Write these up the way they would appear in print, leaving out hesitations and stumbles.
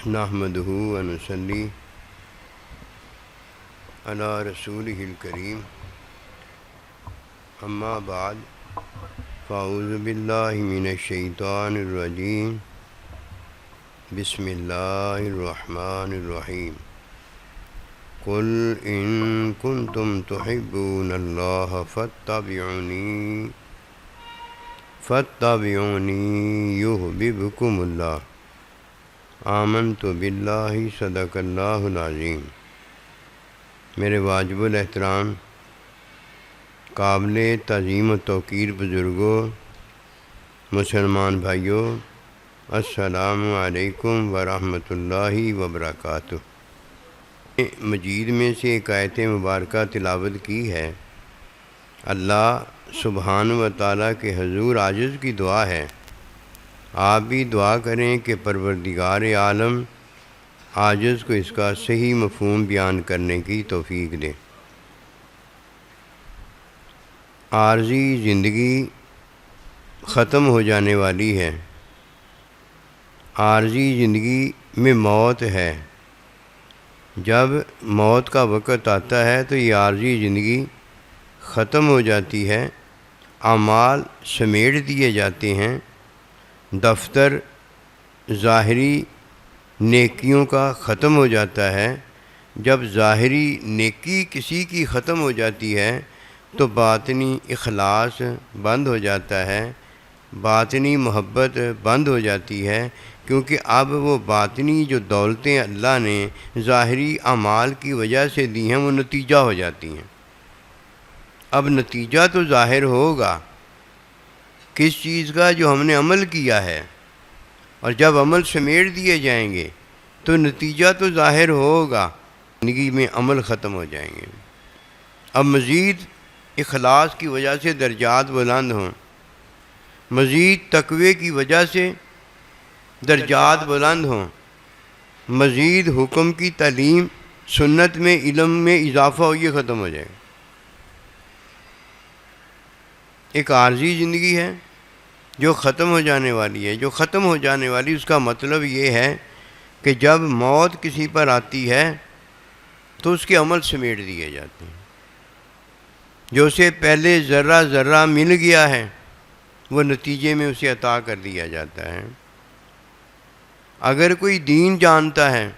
نحمدہ ونصلی علی رسولہ الکریم اما بعد فاعوذ باللہ من الشیطان الرجیم بسم اللہ الرحمن الرحیم قل ان کنتم تحبون اللہ فاتبعونی یحببکم اللہ آمنت باللہ صدق اللہ العظیم۔ میرے واجب الاحترام قابل تعظیم و توقیر بزرگوں، مسلمان بھائیوں، السلام علیکم ورحمۃ اللہ وبرکاتہ۔ مجید میں سے ایک آیت مبارکہ تلاوت کی ہے۔ اللہ سبحانہ و تعالیٰ کے حضور عاجز کی دعا ہے، آپ بھی دعا کریں کہ پروردگار عالم عاجز کو اس کا صحیح مفہوم بیان کرنے کی توفیق دے۔ عارضی زندگی ختم ہو جانے والی ہے، عارضی زندگی میں موت ہے۔ جب موت کا وقت آتا ہے تو یہ عارضی زندگی ختم ہو جاتی ہے، اعمال سمیٹ دیے جاتے ہیں، دفتر ظاہری نیکیوں کا ختم ہو جاتا ہے۔ جب ظاہری نیکی کسی کی ختم ہو جاتی ہے تو باطنی اخلاص بند ہو جاتا ہے، باطنی محبت بند ہو جاتی ہے، کیونکہ اب وہ باطنی جو دولتیں اللہ نے ظاہری اعمال کی وجہ سے دی ہیں وہ نتیجہ ہو جاتی ہیں۔ اب نتیجہ تو ظاہر ہوگا کس چیز کا؟ جو ہم نے عمل کیا ہے، اور جب عمل سمیٹ دیے جائیں گے تو نتیجہ تو ظاہر ہوگا، زندگی میں عمل ختم ہو جائیں گے۔ اب مزید اخلاص کی وجہ سے درجات بلند ہوں، مزید تقوی کی وجہ سے درجات بلند ہوں، مزید حکم کی تعلیم، سنت میں، علم میں اضافہ ہو، یہ ختم ہو جائے گا۔ ایک عارضی زندگی ہے جو ختم ہو جانے والی ہے۔ جو ختم ہو جانے والی اس کا مطلب یہ ہے کہ جب موت کسی پر آتی ہے تو اس کے عمل سمیٹ دیے جاتے ہیں۔ جو اسے پہلے ذرہ ذرہ مل گیا ہے وہ نتیجے میں اسے عطا کر دیا جاتا ہے۔ اگر کوئی دین جانتا ہے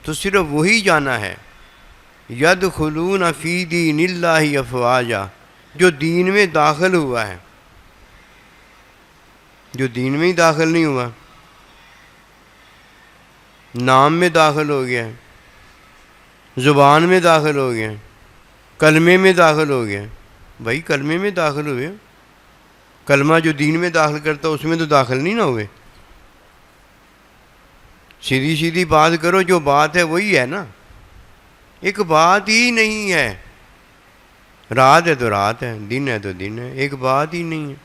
تو صرف وہی جانا ہے، یدخلون فی دین اللہ افواجا، جو دین میں داخل ہوا ہے۔ جو دین میں ہی داخل نہیں ہوا، نام میں داخل ہو گیا، زبان میں داخل ہو گیا، کلمے میں داخل ہو گیا، بھائی کلمے میں داخل ہوئے، کلمہ جو دین میں داخل کرتا اس میں تو داخل نہیں نہ ہوئے۔ سیدھی سیدھی بات کرو، جو بات ہے وہی ہے نا، ایک بات ہی نہیں ہے۔ رات ہے تو رات ہے، دن ہے تو دن ہے، ایک بات ہی نہیں ہے۔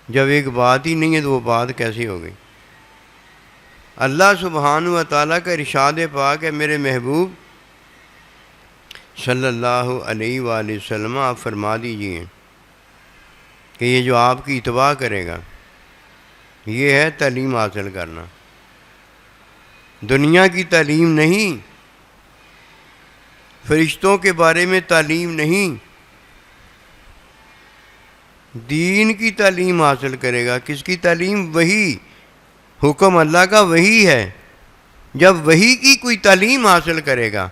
جب ایک بات ہی نہیں ہے تو وہ بات کیسی ہو گئی؟ اللہ سبحانہ و تعالیٰ کا ارشاد پاک ہے، میرے محبوب صلی اللہ علیہ وآلہ وسلم آپ فرما دیجئے کہ یہ جو آپ کی اتباع کرے گا یہ ہے تعلیم حاصل کرنا، دنیا کی تعلیم نہیں، فرشتوں کے بارے میں تعلیم نہیں، دین کی تعلیم حاصل کرے گا۔ کس کی تعلیم؟ وہی، حکم اللہ کا وہی ہے۔ جب وہی کی کوئی تعلیم حاصل کرے گا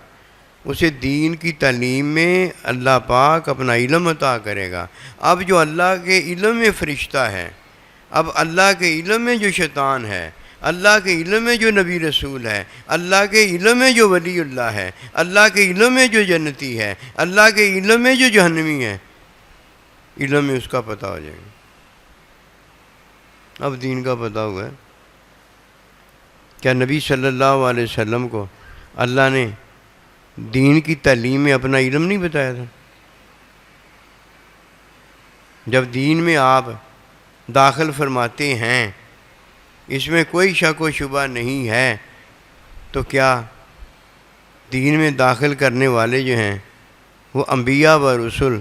اسے دین کی تعلیم میں اللہ پاک اپنا علم عطا کرے گا۔ اب جو اللہ کے علم میں فرشتہ ہے، اب اللہ کے علم میں جو شیطان ہے، اللہ کے علم میں جو نبی رسول ہے، اللہ کے علم میں جو ولی اللہ ہے، اللہ کے علم میں جو جنتی ہے، اللہ کے علم میں جو جہنمی ہے، علم میں اس کا پتہ ہو جائے گا۔ اب دین کا پتہ ہوا ہے۔ کیا نبی صلی اللہ علیہ وسلم کو اللہ نے دین کی تعلیم میں اپنا علم نہیں بتایا تھا؟ جب دین میں آپ داخل فرماتے ہیں، اس میں کوئی شک و شبہ نہیں ہے، تو کیا دین میں داخل کرنے والے جو ہیں وہ انبیاء و رسول،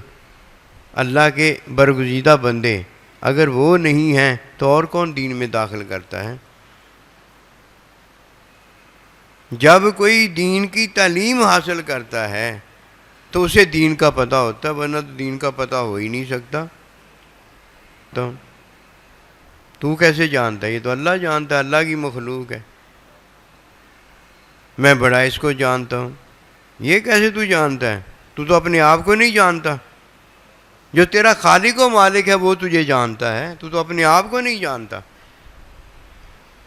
اللہ کے برگزیدہ بندے، اگر وہ نہیں ہیں تو اور کون دین میں داخل کرتا ہے؟ جب کوئی دین کی تعلیم حاصل کرتا ہے تو اسے دین کا پتہ ہوتا ہے، ورنہ تو دین کا پتہ ہو ہی نہیں سکتا۔ تو کیسے جانتا ہے؟ یہ تو اللہ جانتا ہے، اللہ کی مخلوق ہے۔ میں بڑا اس کو جانتا ہوں، یہ کیسے تو جانتا ہے؟ تو اپنے آپ کو نہیں جانتا۔ جو تیرا خالق و مالک ہے وہ تجھے جانتا ہے، تو اپنے آپ کو نہیں جانتا۔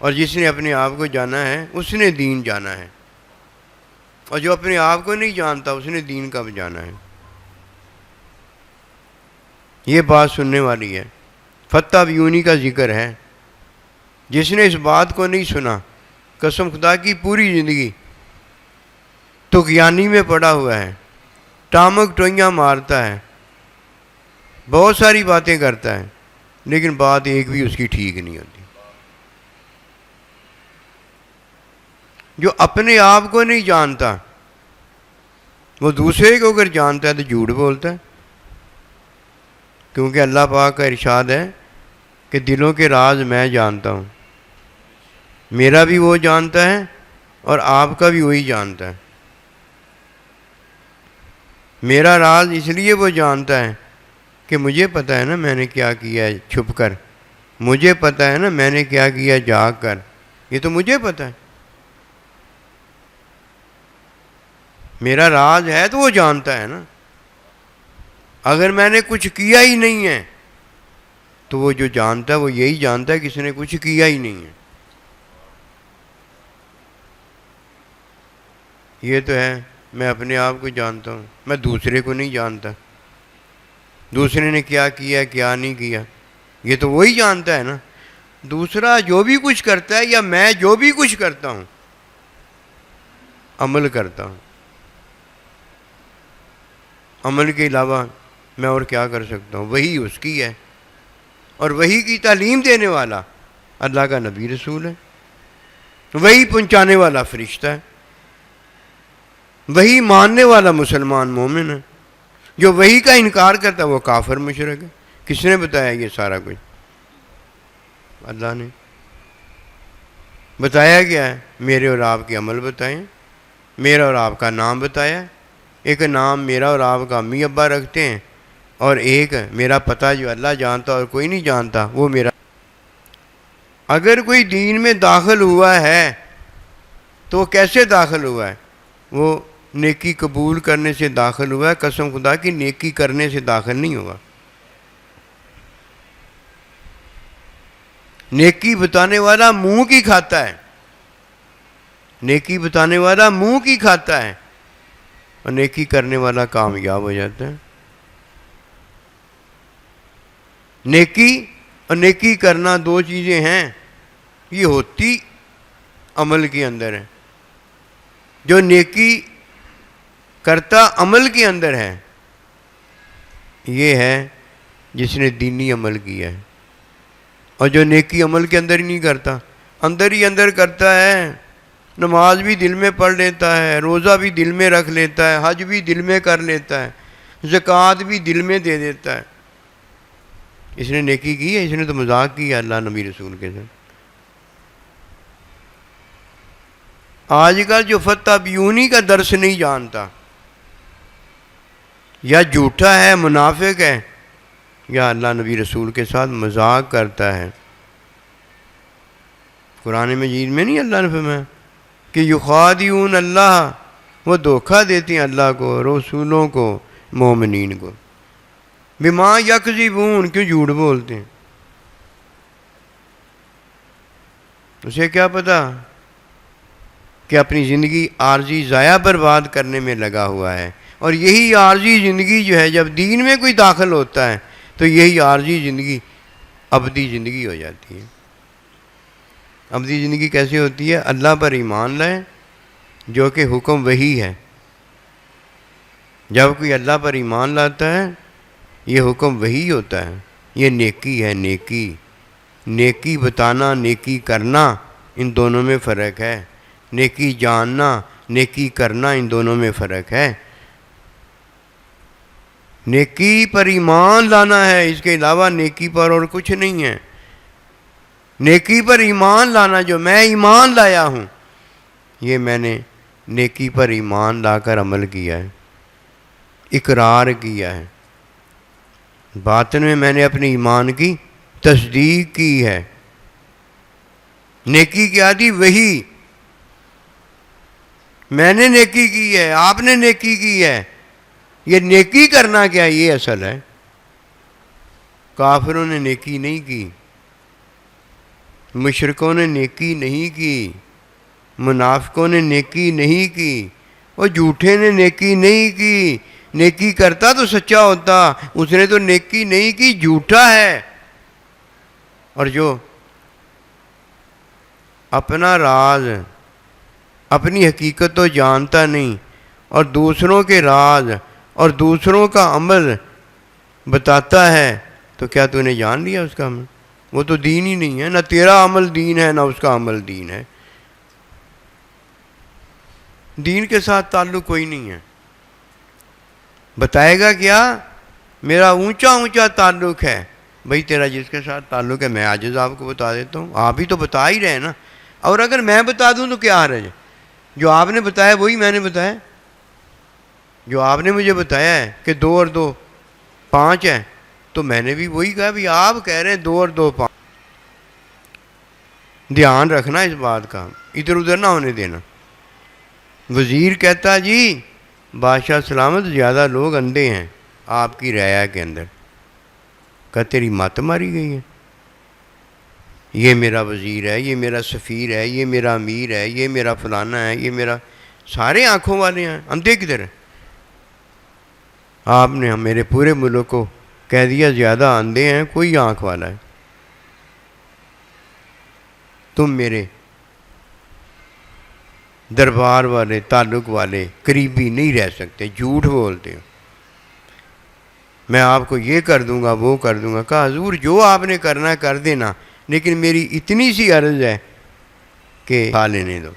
اور جس نے اپنے آپ کو جانا ہے اس نے دین جانا ہے، اور جو اپنے آپ کو نہیں جانتا اس نے دین کب جانا ہے؟ یہ بات سننے والی ہے۔ فتح بیونی کا ذکر ہے، جس نے اس بات کو نہیں سنا، قسم خدا کی پوری زندگی طغیانی میں پڑا ہوا ہے، ٹامک ٹوئیاں مارتا ہے، بہت ساری باتیں کرتا ہے، لیکن بات ایک بھی اس کی ٹھیک نہیں ہوتی۔ جو اپنے آپ کو نہیں جانتا وہ دوسرے کو اگر جانتا ہے تو جھوٹ بولتا ہے، کیونکہ اللہ پاک کا ارشاد ہے کہ دلوں کے راز میں جانتا ہوں، میرا بھی وہ جانتا ہے اور آپ کا بھی وہی جانتا ہے۔ میرا راز اس لیے وہ جانتا ہے کہ مجھے پتہ ہے نا میں نے کیا کیا ہے چھپ کر، مجھے پتہ ہے نا میں نے کیا کیا جاگ کر، یہ تو مجھے پتہ ہے۔ میرا راز ہے تو وہ جانتا ہے نا۔ اگر میں نے کچھ کیا ہی نہیں ہے تو وہ جو جانتا ہے وہ یہی جانتا ہے کہ کسی نے کچھ کیا ہی نہیں ہے۔ یہ تو ہے میں اپنے آپ کو جانتا ہوں، میں دوسرے کو نہیں جانتا، دوسرے نے کیا کیا کیا نہیں کیا، یہ تو وہی جانتا ہے نا۔ دوسرا جو بھی کچھ کرتا ہے یا میں جو بھی کچھ کرتا ہوں عمل کرتا ہوں، عمل کے علاوہ میں اور کیا کر سکتا ہوں؟ وہی اس کی ہے، اور وہی کی تعلیم دینے والا اللہ کا نبی رسول ہے، وہی پہنچانے والا فرشتہ ہے، وہی ماننے والا مسلمان مومن ہے۔ جو وہی کا انکار کرتا ہے وہ کافر مشرک ہے۔ کس نے بتایا یہ سارا کچھ؟ اللہ نے بتایا گیا ہے، میرے اور آپ کے عمل بتائیں، میرا اور آپ کا نام بتایا۔ ایک نام میرا اور آپ کا امی ابا رکھتے ہیں، اور ایک میرا پتہ جو اللہ جانتا اور کوئی نہیں جانتا وہ میرا۔ اگر کوئی دین میں داخل ہوا ہے تو وہ کیسے داخل ہوا ہے؟ وہ نیکی قبول کرنے سے داخل ہوا ہے، قسم خدا کی نیکی کرنے سے داخل نہیں ہوا۔ نیکی بتانے والا منہ کی کھاتا ہے، نیکی بتانے والا منہ کی کھاتا ہے، اور نیکی کرنے والا کامیاب ہو جاتا ہے۔ نیکی اور نیکی کرنا دو چیزیں ہیں، یہ ہوتی عمل کے اندر ہے۔ جو نیکی کرتا عمل کے اندر ہے یہ ہے جس نے دینی عمل کیا ہے، اور جو نیکی عمل کے اندر ہی نہیں کرتا، اندر ہی اندر کرتا ہے، نماز بھی دل میں پڑھ لیتا ہے، روزہ بھی دل میں رکھ لیتا ہے، حج بھی دل میں کر لیتا ہے، زکوٰۃ بھی دل میں دے دیتا ہے، اس نے نیکی کی ہے؟ اس نے تو مذاق کیا اللہ نبی رسول کے ساتھ۔ آج کل جو فتح بیونی کا درس نہیں جانتا، یا جھوٹا ہے، منافق ہے، یا اللہ نبی رسول کے ساتھ مذاق کرتا ہے۔ قرآن مجید میں نہیں اللہ نے فرمایا کہ یخادعون اللہ، وہ دھوکہ دیتے ہیں اللہ کو، رسولوں کو، مومنین کو۔ بما یکذبون، کیوں جھوٹ بولتے ہیں؟ اسے کیا پتا کہ اپنی زندگی عارضی ضائع برباد کرنے میں لگا ہوا ہے، اور یہی عارضی زندگی جو ہے جب دین میں کوئی داخل ہوتا ہے تو یہی عارضی زندگی ابدی زندگی ہو جاتی ہے۔ ابدی زندگی کیسے ہوتی ہے؟ اللہ پر ایمان لائے جو کہ حکم وہی ہے۔ جب کوئی اللہ پر ایمان لاتا ہے یہ حکم وہی ہوتا ہے، یہ نیکی ہے۔ نیکی نیکی بتانا، نیکی کرنا، ان دونوں میں فرق ہے۔ نیکی جاننا، نیکی کرنا، ان دونوں میں فرق ہے۔ نیکی پر ایمان لانا ہے، اس کے علاوہ نیکی پر اور کچھ نہیں ہے۔ نیکی پر ایمان لانا، جو میں ایمان لایا ہوں یہ میں نے نیکی پر ایمان لا کر عمل کیا ہے، اقرار کیا ہے، باطن میں نے اپنے ایمان کی تصدیق کی ہے۔ نیکی کیا تھی؟ وہی، میں نے نیکی کی ہے، آپ نے نیکی کی ہے، یہ نیکی کرنا کیا، یہ اصل ہے۔ کافروں نے نیکی نہیں کی، مشرکوں نے نیکی نہیں کی، منافقوں نے نیکی نہیں کی، اور جھوٹے نے نیکی نہیں کی۔ نیکی کرتا تو سچا ہوتا، اس نے تو نیکی نہیں کی، جھوٹا ہے۔ اور جو اپنا راز، اپنی حقیقت تو جانتا نہیں، اور دوسروں کے راز اور دوسروں کا عمل بتاتا ہے، تو کیا تو نے جان لیا اس کا عمل؟ وہ تو دین ہی نہیں ہے، نہ تیرا عمل دین ہے، نہ اس کا عمل دین ہے۔ دین کے ساتھ تعلق کوئی نہیں ہے۔ بتائے گا کیا؟ میرا اونچا اونچا تعلق ہے۔ بھئی تیرا جس کے ساتھ تعلق ہے، میں عاجز آپ کو بتا دیتا ہوں، آپ ہی تو بتا ہی رہے نا۔ اور اگر میں بتا دوں تو کیا حرج ہے؟ جو آپ نے بتایا وہی میں نے بتایا، جو آپ نے مجھے بتایا ہے کہ 2 اور 2 5 ہے، تو میں نے بھی وہی کہا۔ بھی آپ کہہ رہے ہیں 2 اور 2 5، دھیان رکھنا اس بات کا، ادھر ادھر نہ ہونے دینا۔ وزیر کہتا جی بادشاہ سلامت زیادہ لوگ اندھے ہیں آپ کی رعایا کے اندر۔ کہا تیری مت ماری گئی ہے، یہ میرا وزیر ہے، یہ میرا سفیر ہے، یہ میرا امیر ہے، یہ میرا فلانا ہے، یہ میرا، سارے آنکھوں والے ہیں، اندھے کدھر ہیں؟ آپ نے میرے پورے ملک کو کہہ دیا زیادہ اندھے ہیں، کوئی آنکھ والا ہے۔ تم میرے دربار والے، تعلق والے، قریبی نہیں رہ سکتے، جھوٹ بولتے ہو، میں آپ کو یہ کر دوں گا، وہ کر دوں گا۔ کہا حضور جو آپ نے کرنا ہے کر دینا، لیکن میری اتنی سی عرض ہے کہ کھا لینے دو۔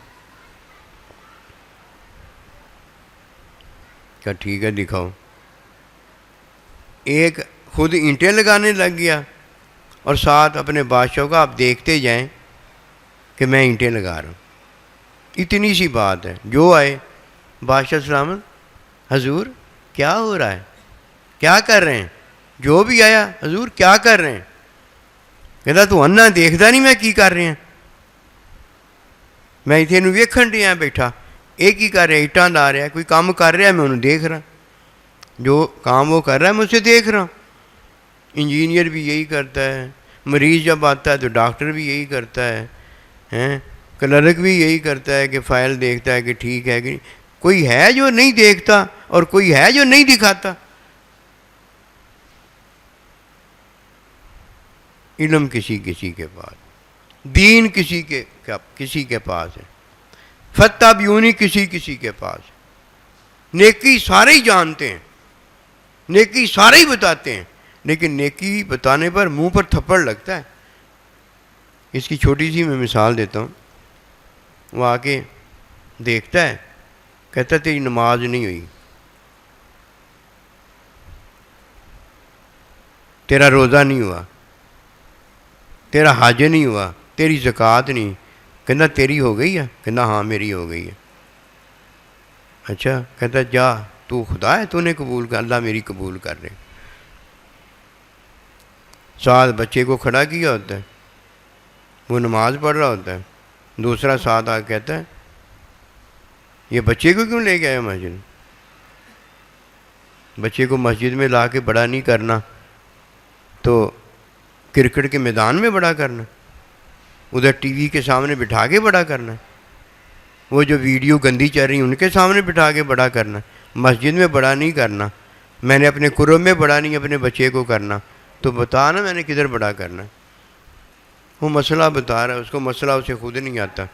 کہا ٹھیک ہے دکھاؤ۔ ایک خود اینٹیں لگانے لگ گیا، اور ساتھ اپنے بادشاہ کا آپ دیکھتے جائیں کہ میں اینٹیں لگا رہا ہوں۔ اتنی سی بات ہے۔ جو آئے بادشاہ سلامت، حضور کیا ہو رہا ہے، کیا کر رہے ہیں؟ جو بھی آیا، حضور کیا کر رہے ہیں؟ کہتا تو انا دیکھتا نہیں میں کی کر رہے ہیں، میں اتنے نو ویکھن دیا بیٹھا، ایک ہی کر رہا ہے، اٹاں لا رہا ہے، کوئی کام کر رہا ہے، میں انہوں دیکھ رہا، جو کام وہ کر رہا ہے میں اسے دیکھ رہا ہوں۔ انجینئر بھی یہی کرتا ہے، مریض جب آتا ہے تو ڈاکٹر بھی یہی کرتا ہے، کلرک بھی یہی کرتا ہے کہ فائل دیکھتا ہے کہ ٹھیک ہے کہ نہیں۔ کوئی ہے جو نہیں دیکھتا، اور کوئی ہے جو نہیں دکھاتا۔ علم کسی کسی کے پاس، دین کسی کے پاس ہے، فتح بیونی کسی کسی کے پاس ہے۔ نیکی سارے ہی جانتے ہیں، نیکی سارے ہی بتاتے ہیں، لیکن نیکی بتانے پر منہ پر تھپڑ لگتا ہے۔ اس کی چھوٹی سی میں مثال دیتا ہوں۔ وہ آ کے دیکھتا ہے، کہتا تیری نماز نہیں ہوئی، تیرا روزہ نہیں ہوا، تیرا حج نہیں ہوا، تیری زکوٰۃ نہیں۔ کہنا تیری ہو گئی ہے؟ کہنا ہاں میری ہو گئی ہے۔ اچھا، کہتا جا تو خدا ہے، تو نے قبول کر، اللہ میری قبول کر رہے۔ ساتھ بچے کو کھڑا کیا ہوتا ہے، وہ نماز پڑھ رہا ہوتا ہے، دوسرا ساتھ آ کہتا ہے یہ بچے کو کیوں لے کے آیا مسجد؟ بچے کو مسجد میں لا کے بڑا نہیں کرنا تو کرکٹ کے میدان میں بڑا کرنا، ادھر ٹی وی کے سامنے بٹھا کے بڑا کرنا، وہ جو ویڈیو گندی چل رہی ہیں ان کے سامنے بٹھا کے بڑا کرنا، مسجد میں بڑا نہیں کرنا، میں نے اپنے قرب میں بڑا نہیں اپنے بچے کو کرنا، تو بتا نا میں نے کدھر بڑا کرنا۔ وہ مسئلہ بتا رہا ہے، اس کو مسئلہ اسے خود نہیں آتا،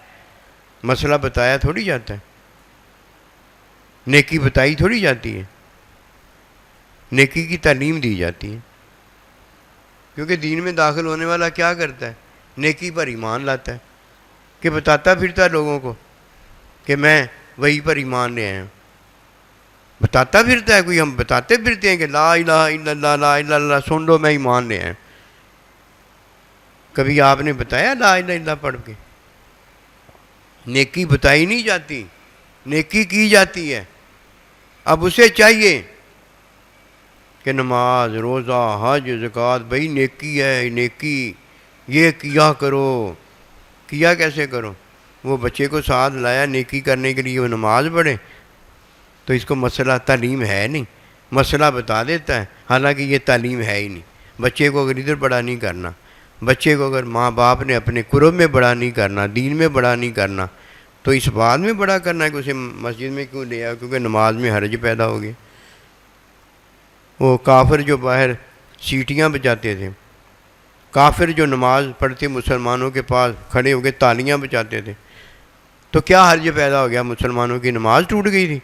مسئلہ بتایا تھوڑی جاتا ہے، نیکی بتائی تھوڑی جاتی ہے، نیکی کی تعلیم دی جاتی ہے۔ کیونکہ دین میں داخل ہونے والا کیا کرتا ہے؟ نیکی پر ایمان لاتا ہے، کہ بتاتا پھرتا ہے لوگوں کو کہ میں وہی پر ایمان لے آیا ہوں، بتاتا پھرتا ہے۔ کوئی ہم بتاتے پھرتے ہیں کہ لا الہ الا اللہ، لا الہ الا اللہ، سن لو میں ایمان لے آیا۔ کبھی آپ نے بتایا لا الہ الا اللہ پڑھ کے؟ نیکی بتائی نہیں جاتی، نیکی کی جاتی ہے۔ اب اسے چاہیے کہ نماز، روزہ، حج، زکوٰۃ، بھائی نیکی ہے، نیکی یہ کیا کرو۔ کیا کیسے کرو؟ وہ بچے کو ساتھ لایا نیکی کرنے کے لیے، وہ نماز پڑھے، تو اس کو مسئلہ تعلیم ہے نہیں، مسئلہ بتا دیتا ہے، حالانکہ یہ تعلیم ہے ہی نہیں۔ بچے کو اگر ادھر بڑا نہیں کرنا، بچے کو اگر ماں باپ نے اپنے قرب میں بڑا نہیں کرنا، دین میں بڑا نہیں کرنا، تو اس بات میں بڑا کرنا ہے کہ اسے مسجد میں کیوں لے آیا؟ کیونکہ نماز میں حرج پیدا ہو گیا۔ وہ کافر جو باہر سیٹیاں بجاتے تھے، کافر جو نماز پڑھتے مسلمانوں کے پاس کھڑے ہو کے تالیاں بجاتے تھے، تو کیا حرج پیدا ہو گیا؟ مسلمانوں کی نماز ٹوٹ گئی تھی،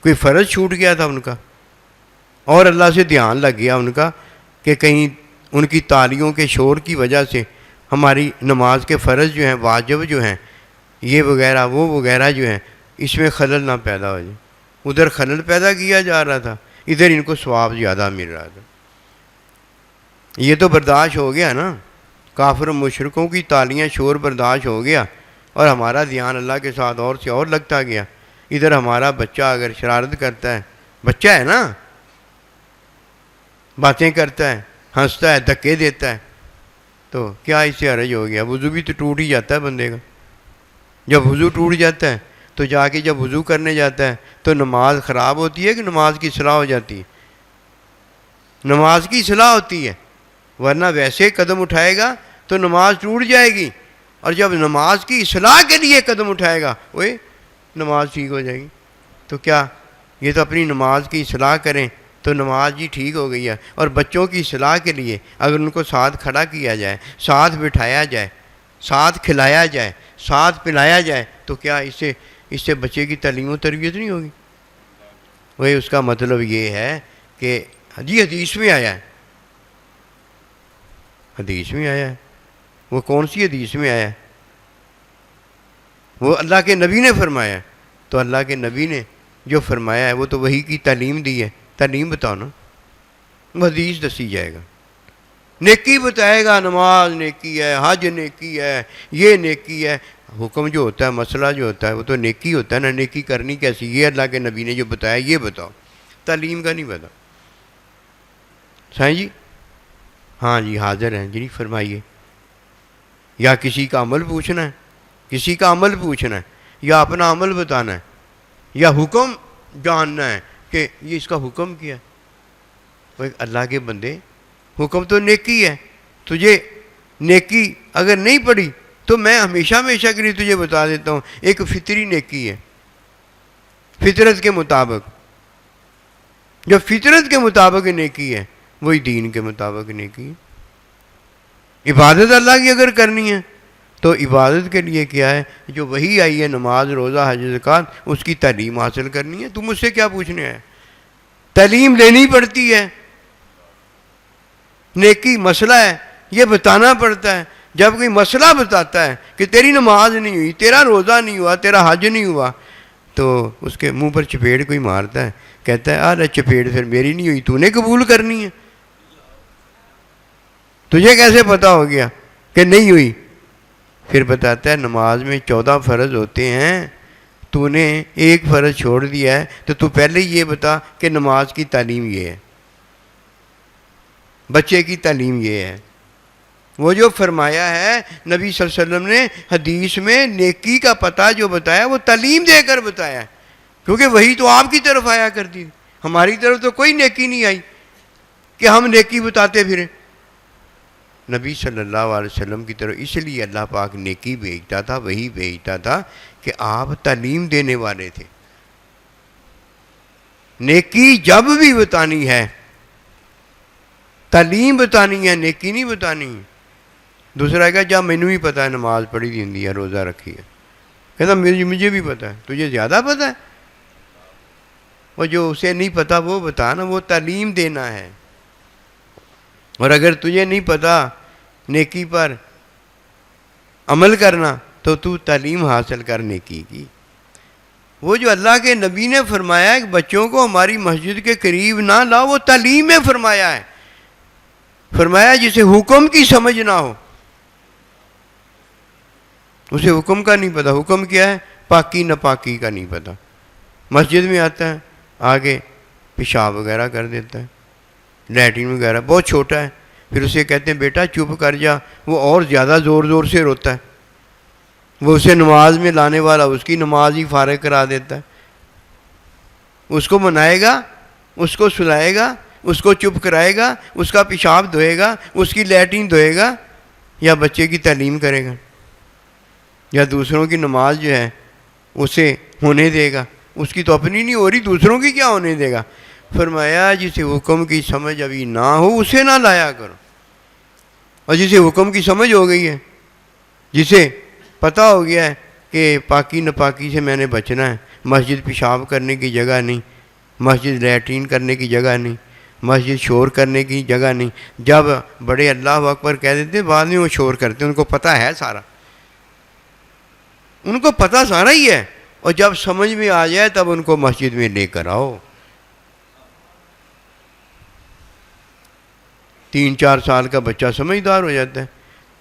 کوئی فرض چھوٹ گیا تھا ان کا، اور اللہ سے دھیان لگ گیا ان کا کہ کہیں ان کی تالیوں کے شور کی وجہ سے ہماری نماز کے فرض جو ہیں، واجب جو ہیں، یہ وغیرہ وہ وغیرہ جو ہیں، اس میں خلل نہ پیدا ہو جائے۔ ادھر خلل پیدا کیا جا رہا تھا، ادھر ان کو ثواب زیادہ مل رہا تھا۔ یہ تو برداشت ہو گیا نا، کافر و مشرکوں کی تالیاں شور برداشت ہو گیا، اور ہمارا دھیان اللہ کے ساتھ اور سے اور لگتا گیا۔ ادھر ہمارا بچہ اگر شرارت کرتا ہے، بچہ ہے نا، باتیں کرتا ہے، ہنستا ہے، دھکے دیتا ہے، تو کیا اس سے حرج ہو گیا؟ وضو بھی تو ٹوٹ ہی جاتا ہے بندے کا۔ جب وضو ٹوٹ جاتا ہے تو جا کے جب وضو کرنے جاتا ہے تو نماز خراب ہوتی ہے کہ نماز کی اصلاح ہو جاتی ہے؟ نماز کی اصلاح ہوتی ہے، ورنہ ویسے قدم اٹھائے گا تو نماز ٹوٹ جائے گی، اور جب نماز کی اصلاح کے لیے قدم اٹھائے گا اوے نماز ٹھیک ہو جائے گی۔ تو کیا یہ تو اپنی نماز کی اصلاح کریں تو نماز جی ٹھیک ہو گئی ہے۔ اور بچوں کی اصلاح کے لیے اگر ان کو ساتھ کھڑا کیا جائے، ساتھ بٹھایا جائے، ساتھ کھلایا جائے، ساتھ پلایا جائے، تو کیا اس سے بچے کی تعلیم و تربیت نہیں ہوگی؟ وہی اس کا مطلب یہ ہے کہ جی حدیث میں آیا ہے، حدیث میں آیا ہے۔ وہ کون سی حدیث میں آیا ہے؟ وہ اللہ کے نبی نے فرمایا ہے، تو اللہ کے نبی نے جو فرمایا ہے وہ تو وہی کی تعلیم دی ہے۔ تعلیم بتاؤ نا، وہ حدیث دسی جائے گا، نیکی بتائے گا، نماز نیکی ہے، حج نیکی ہے، یہ نیکی ہے۔ حکم جو ہوتا ہے، مسئلہ جو ہوتا ہے، وہ تو نیکی ہوتا ہے نا۔ نیکی کرنی کیسی؟ یہ اللہ کے نبی نے جو بتایا یہ بتاؤ، تعلیم کا نہیں بتا۔ سائیں جی؟ ہاں جی حاضر ہیں جی، فرمائیے۔ یا کسی کا عمل پوچھنا ہے، کسی کا عمل پوچھنا ہے، یا اپنا عمل بتانا ہے، یا حکم جاننا ہے کہ یہ اس کا حکم کیا ہے؟ اللہ کے بندے، حکم تو نیکی ہے، تجھے نیکی اگر نہیں پڑی تو میں ہمیشہ ہمیشہ کے لیے تجھے بتا دیتا ہوں، ایک فطری نیکی ہے، فطرت کے مطابق۔ جو فطرت کے مطابق نیکی ہے وہی دین کے مطابق نیکی ہے۔ عبادت اللہ کی اگر کرنی ہے تو عبادت کے لیے کیا ہے؟ جو وہی آئی ہے، نماز، روزہ، حج، زکوٰۃ، اس کی تعلیم حاصل کرنی ہے۔ تم مجھ سے کیا پوچھنے ہے؟ تعلیم لینی پڑتی ہے، نیکی مسئلہ ہے، یہ بتانا پڑتا ہے۔ جب کوئی مسئلہ بتاتا ہے کہ تیری نماز نہیں ہوئی، تیرا روزہ نہیں ہوا، تیرا حج نہیں ہوا، تو اس کے منہ پر چپیڑ کوئی مارتا ہے، کہتا ہے ارے چپیڑ پھر میری نہیں ہوئی، تو نے قبول کرنی ہے، تجھے کیسے پتا ہو گیا کہ نہیں ہوئی؟ پھر بتاتا ہے نماز میں 14 فرض ہوتے ہیں، تو نے ایک فرض چھوڑ دیا ہے، تو پہلے یہ بتا کہ نماز کی تعلیم یہ ہے، بچے کی تعلیم یہ ہے۔ وہ جو فرمایا ہے نبی صلی اللہ علیہ وسلم نے حدیث میں، نیکی کا پتہ جو بتایا وہ تعلیم دے کر بتایا ہے، کیونکہ وہی تو آپ کی طرف آیا کرتی تھی، ہماری طرف تو کوئی نیکی نہیں آئی کہ ہم نیکی بتاتے پھریں۔ نبی صلی اللہ علیہ وسلم کی طرف اس لیے اللہ پاک نیکی بھیجتا تھا، وہی بھیجتا تھا کہ آپ تعلیم دینے والے تھے۔ نیکی جب بھی بتانی ہے، تعلیم بتانی ہے، نیکی نہیں بتانی ہے۔ دوسرا کہا جب مینوں ہی پتہ ہے نماز پڑھی دی ہوندی ہے، روزہ رکھی ہے، کہتا مجھے بھی پتہ ہے، تجھے زیادہ پتہ ہے؟ وہ جو اسے نہیں پتہ وہ بتا نا، وہ تعلیم دینا ہے۔ اور اگر تجھے نہیں پتہ نیکی پر عمل کرنا تو تو تعلیم حاصل کر نیکی کی۔ وہ جو اللہ کے نبی نے فرمایا ہے کہ بچوں کو ہماری مسجد کے قریب نہ لاؤ، وہ تعلیم میں فرمایا ہے، فرمایا جسے حکم کی سمجھ نہ ہو اسے حکم کا نہیں پتہ. حکم کیا ہے؟ پاکی ناپاکی کا نہیں پتہ. مسجد میں آتا ہے، آگے پیشاب وغیرہ کر دیتا ہے، لیٹرین وغیرہ، بہت چھوٹا ہے. پھر اسے کہتے ہیں بیٹا چپ کر جا. وہ اور زیادہ زور زور سے روتا ہے. وہ اسے نماز میں لانے والا اس کی نماز ہی فارغ کرا دیتا ہے. اس کو منائے گا، اس کو سلائے گا، اس کو چپ کرائے گا، اس کا پیشاب دھوئے گا، اس کی لیٹرین دھوئے گا، یا بچے کی تعلیم کرے گا، یا دوسروں کی نماز جو ہے اسے ہونے دے گا؟ اس کی تو اپنی نہیں ہو رہی، دوسروں کی کیا ہونے دے گا؟ فرمایا جسے حکم کی سمجھ ابھی نہ ہو اسے نہ لایا کرو. اور جسے حکم کی سمجھ ہو گئی ہے، جسے پتہ ہو گیا ہے کہ پاکی ناپاکی سے میں نے بچنا ہے، مسجد پیشاب کرنے کی جگہ نہیں، مسجد لیٹرین کرنے کی جگہ نہیں، مسجد شور کرنے کی جگہ نہیں. جب بڑے اللہ اکبر کہہ دیتے بعد میں وہ شور کرتے، ان کو پتہ ہے سارا، ان کو پتہ سارا ہی ہے. اور جب سمجھ میں آ جائے تب ان کو مسجد میں لے کر آؤ. 3-4 سال کا بچہ سمجھدار ہو جاتا ہے.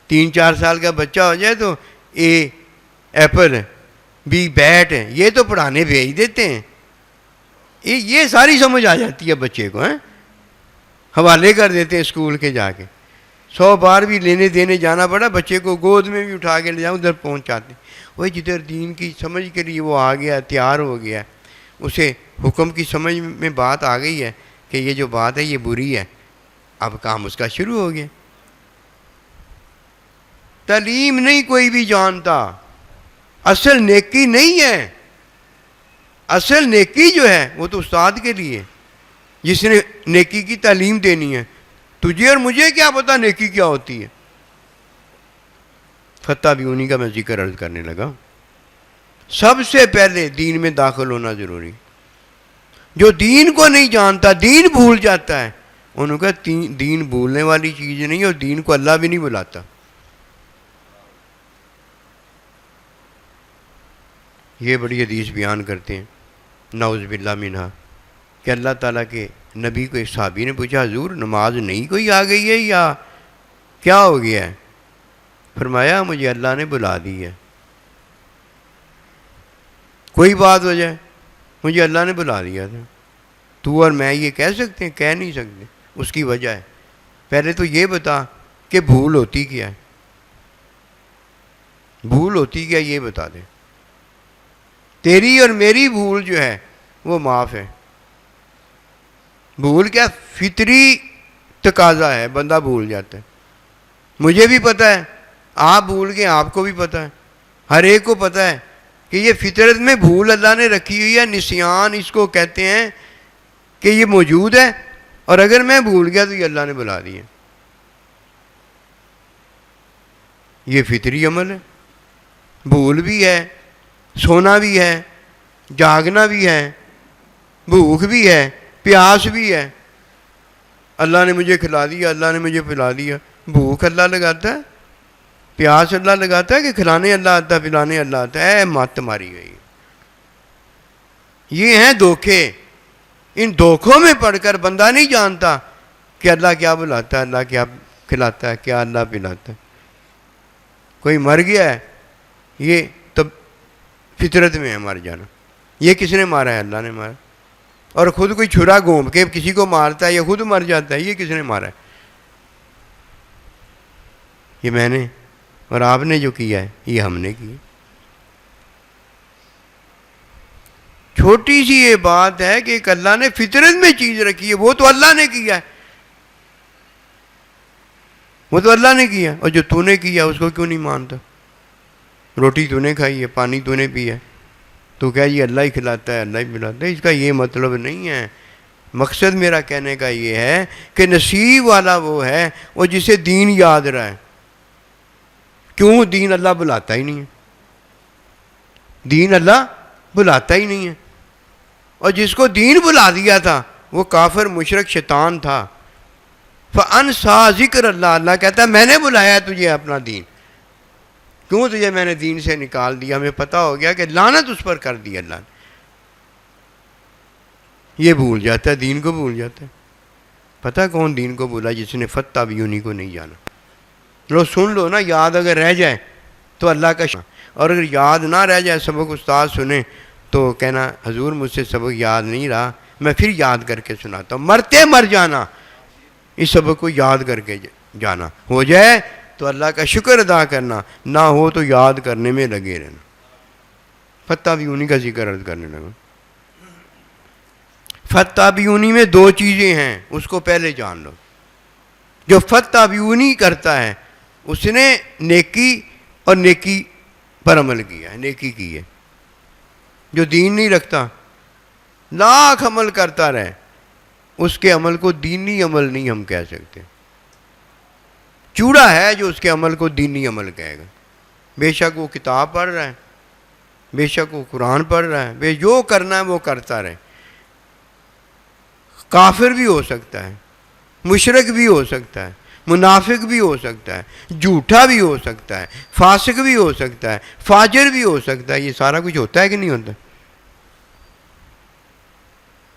3-4 سال کا بچہ ہو جائے تو اے ایپل بی بیٹ یہ تو پڑھانے بھیج دیتے ہیں. یہ ساری سمجھ آ جاتی ہے بچے کو. حوالے کر دیتے ہیں اسکول کے، جا کے 100 بار بھی لینے دینے جانا پڑا، بچے کو گود میں بھی اٹھا کے لے جاؤں ادھر پہنچاتے. وہی جدھر دین کی سمجھ کے لیے وہ آ گیا، تیار ہو گیا، اسے حکم کی سمجھ میں بات آ گئی ہے کہ یہ جو بات ہے یہ بری ہے، اب کام اس کا شروع ہو گیا. تعلیم نہیں کوئی بھی جانتا، اصل نیکی نہیں ہے. اصل نیکی جو ہے وہ تو استاد کے لیے، جس نے نیکی کی تعلیم دینی ہے. تجھے اور مجھے کیا پتا نیکی کیا ہوتی ہے؟ فتح بھی انہی کا میں ذکر عرض کرنے لگا. سب سے پہلے دین میں داخل ہونا ضروری. جو دین کو نہیں جانتا دین بھول جاتا ہے. انہوں کا دین بھولنے والی چیز نہیں، اور دین کو اللہ بھی نہیں بلاتا. یہ بڑی حدیث بیان کرتے ہیں نعوذ باللہ منہا کہ اللہ تعالیٰ کے نبی کو ایک صحابی نے پوچھا حضور نماز نہیں کوئی آ گئی ہے یا کیا ہو گیا ہے؟ فرمایا مجھے اللہ نے بلا دی ہے. کوئی بات ہو جائے مجھے اللہ نے بلا دیا تھا. تو اور میں یہ کہہ سکتے ہیں؟ کہہ نہیں سکتے. اس کی وجہ ہے پہلے تو یہ بتا کہ بھول ہوتی کیا ہے، بھول ہوتی کیا یہ بتا دے. تیری اور میری بھول جو ہے وہ معاف ہے. بھول کیا فطری تقاضا ہے، بندہ بھول جاتا ہے. مجھے بھی پتہ ہے، آپ بھول گئے، آپ کو بھی پتہ ہے، ہر ایک کو پتہ ہے کہ یہ فطرت میں بھول اللہ نے رکھی ہوئی ہے. نسیان اس کو کہتے ہیں کہ یہ موجود ہے، اور اگر میں بھول گیا تو یہ اللہ نے بلا دیا. یہ فطری عمل ہے. بھول بھی ہے، سونا بھی ہے، جاگنا بھی ہے، بھوک بھی ہے، پیاس بھی ہے. اللہ نے مجھے کھلا دیا، اللہ نے مجھے پلا دیا. بھوک اللہ لگاتا ہے، پیاس اللہ لگاتا ہے کہ کھلانے اللہ آتا ہے، پلانے اللہ آتا ہے؟ مت ماری گئی. یہ ہیں دھوکے. ان دھوکوں میں پڑھ کر بندہ نہیں جانتا کہ اللہ کیا بلاتا ہے، اللہ کیا کھلاتا ہے، کیا اللہ پلاتا ہے. کوئی مر گیا ہے، یہ تب فطرت میں ہے مر جانا. یہ کس نے مارا ہے؟ اللہ نے مارا. اور خود کوئی چھرا گھوم کے کسی کو مارتا ہے یا خود مر جاتا ہے، یہ کس نے مارا ہے؟ یہ میں نے اور آپ نے جو کیا ہے یہ ہم نے کی. چھوٹی سی یہ بات ہے کہ ایک اللہ نے فطرت میں چیز رکھی ہے، وہ تو اللہ نے کیا ہے، وہ تو اللہ نے کیا. اور جو تو نے کیا اس کو کیوں نہیں مانتا؟ روٹی تو نے کھائی ہے، پانی تو نے پیا ہے، تو کیا یہ اللہ ہی کھلاتا ہے، اللہ ہی پلاتا ہے؟ اس کا یہ مطلب نہیں ہے. مقصد میرا کہنے کا یہ ہے کہ نصیب والا وہ ہے وہ جسے دین یاد رہے. کیوں؟ دین اللہ بلاتا ہی نہیں ہے، دین اللہ بلاتا ہی نہیں ہے. اور جس کو دین بلا دیا تھا وہ کافر مشرک شیطان تھا. فَأَنْسَا ذکر اللہ. اللہ کہتا ہے میں نے بلایا تجھے اپنا دین. کیوں تجھے میں نے دین سے نکال دیا؟ ہمیں پتہ ہو گیا کہ لعنت اس پر کر دی اللہ نے. یہ بھول جاتا ہے، دین کو بھول جاتا ہے. پتہ کون دین کو بھولا؟ جس نے فتح بھی انہی کو نہیں جانا. لو سن لو نا، یاد اگر رہ جائے تو اللہ کا اور اگر یاد نہ رہ جائے سبق استاد سنیں تو کہنا حضور مجھ سے سبق یاد نہیں رہا، میں پھر یاد کر کے سناتا ہوں، مرتے مر جانا اس سبق کو یاد کر کے جانا، ہو جائے تو اللہ کا شکر ادا کرنا، نہ ہو تو یاد کرنے میں لگے رہنا۔ فتح بیونی کا ذکر عرض کرنے لگا۔ فتح بیونی میں دو چیزیں ہیں، اس کو پہلے جان لو۔ جو فتح بیونی کرتا ہے اس نے نیکی اور نیکی پر عمل کیا ہے، نیکی کی ہے۔ جو دین نہیں رکھتا، لاکھ عمل کرتا رہے، اس کے عمل کو دینی عمل نہیں ہم کہہ سکتے۔ چوڑا ہے جو اس کے عمل کو دینی عمل کہے گا، بے شک وہ کتاب پڑھ رہا ہے، بے شک وہ قرآن پڑھ رہا ہے، جو کرنا ہے وہ کرتا رہے۔ کافر بھی ہو سکتا ہے، مشرک بھی ہو سکتا ہے، منافق بھی ہو سکتا ہے، جھوٹا بھی ہو سکتا ہے، فاسق بھی ہو سکتا ہے، فاجر بھی ہو سکتا ہے۔ یہ سارا کچھ ہوتا ہے کہ نہیں ہوتا؟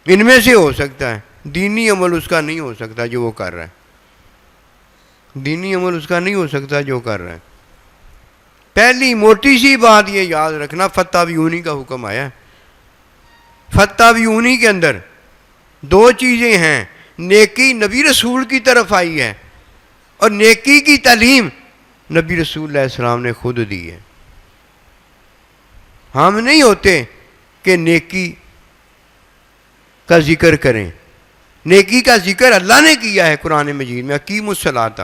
ان میں سے ہو سکتا ہے، دینی عمل اس کا نہیں ہو سکتا جو وہ کر رہا ہے، دینی عمل اس کا نہیں ہو سکتا جو کر رہا ہے۔ پہلی موٹی سی بات یہ یاد رکھنا، فتح بیونی کا حکم آیا ہے۔ فتح بیونی کے اندر دو چیزیں ہیں، نیکی نبی رسول کی طرف آئی ہے اور نیکی کی تعلیم نبی رسول علیہ السلام نے خود دی ہے۔ ہم نہیں ہوتے کہ نیکی کا ذکر کریں، نیکی کا ذکر اللہ نے کیا ہے قرآن مجید میں، اقیموا الصلاۃ۔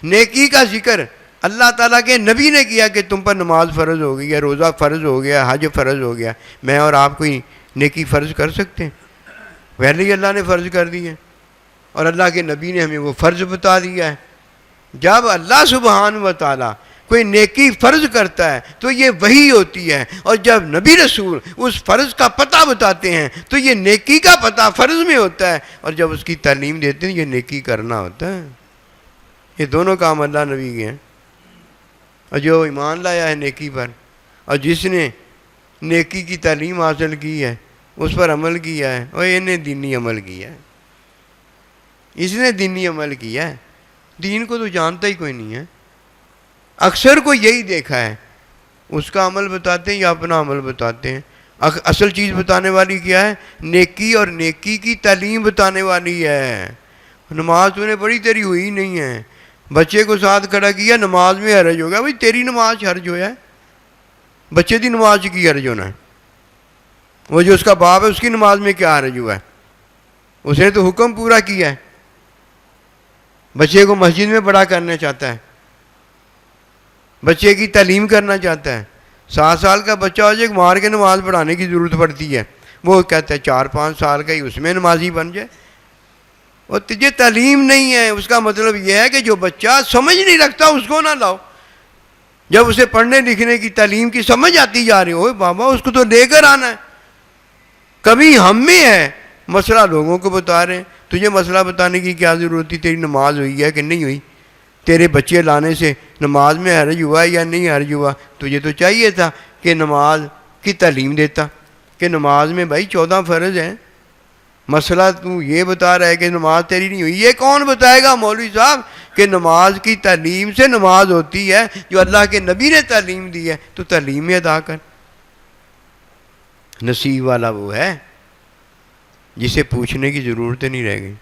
نیکی کا ذکر اللہ تعالیٰ کے نبی نے کیا کہ تم پر نماز فرض ہو گئی ہے، روزہ فرض ہو گیا، حج فرض ہو گیا۔ میں اور آپ کوئی نیکی فرض کر سکتے ہیں؟ پہلے ہی اللہ نے فرض کر دی ہے اور اللہ کے نبی نے ہمیں وہ فرض بتا دیا ہے۔ جب اللہ سبحانہ و تعالیٰ کوئی نیکی فرض کرتا ہے تو یہ وحی ہوتی ہے، اور جب نبی رسول اس فرض کا پتہ بتاتے ہیں تو یہ نیکی کا پتہ فرض میں ہوتا ہے، اور جب اس کی تعلیم دیتے ہیں یہ نیکی کرنا ہوتا ہے۔ یہ دونوں کام اللہ نبی کے ہیں، اور جو ایمان لایا ہے نیکی پر اور جس نے نیکی کی تعلیم حاصل کی ہے، اس پر عمل کیا ہے، اور انہیں دینی عمل کیا ہے، اس نے دینی عمل کیا ہے۔ دین کو تو جانتا ہی کوئی نہیں ہے، اکثر کو یہی دیکھا ہے، اس کا عمل بتاتے ہیں یا اپنا عمل بتاتے ہیں۔ اصل چیز بتانے والی کیا ہے؟ نیکی، اور نیکی کی تعلیم بتانے والی ہے۔ نماز تو نے پڑھی تیری ہوئی نہیں ہے، بچے کو ساتھ کھڑا کیا، نماز میں حرج ہو گیا، بھائی تیری نماز حرج ہویا ہے، بچے دی نماز کی حرج ہونا ہے؟ وہ جو اس کا باپ ہے اس کی نماز میں کیا حرج ہوا ہے؟ اس نے تو حکم پورا کیا ہے، بچے کو مسجد میں بڑا کرنا چاہتا ہے، بچے کی تعلیم کرنا چاہتا ہے۔ 7 سال کا بچہ ہو جائے مار کے نماز پڑھانے کی ضرورت پڑتی ہے، وہ کہتا ہے 4-5 سال کا ہی اس میں نمازی بن جائے۔ اور تجھے تعلیم نہیں ہے، اس کا مطلب یہ ہے کہ جو بچہ سمجھ نہیں رکھتا اس کو نہ لاؤ۔ جب اسے پڑھنے لکھنے کی تعلیم کی سمجھ آتی جا رہی ہو، بابا اس کو تو لے کر آنا ہے۔ کبھی ہم میں ہے مسئلہ لوگوں کو بتا رہے ہیں، تجھے مسئلہ بتانے کی کیا ضرورت تھی؟ تیری نماز ہوئی ہے کہ نہیں ہوئی؟ تیرے بچے لانے سے نماز میں حرج ہوا یا نہیں حرج ہوا؟ تجھے تو چاہیے تھا کہ نماز کی تعلیم دیتا کہ نماز میں بھائی 14 فرض ہیں، مسئلہ تو یہ بتا رہا ہے کہ نماز تیری نہیں ہوئی۔ یہ کون بتائے گا مولوی صاحب کہ نماز کی تعلیم سے نماز ہوتی ہے؟ جو اللہ کے نبی نے تعلیم دی ہے تو تعلیم میں ادا کر۔ نصیب والا وہ ہے جسے پوچھنے کی ضرورت نہیں رہ گئی۔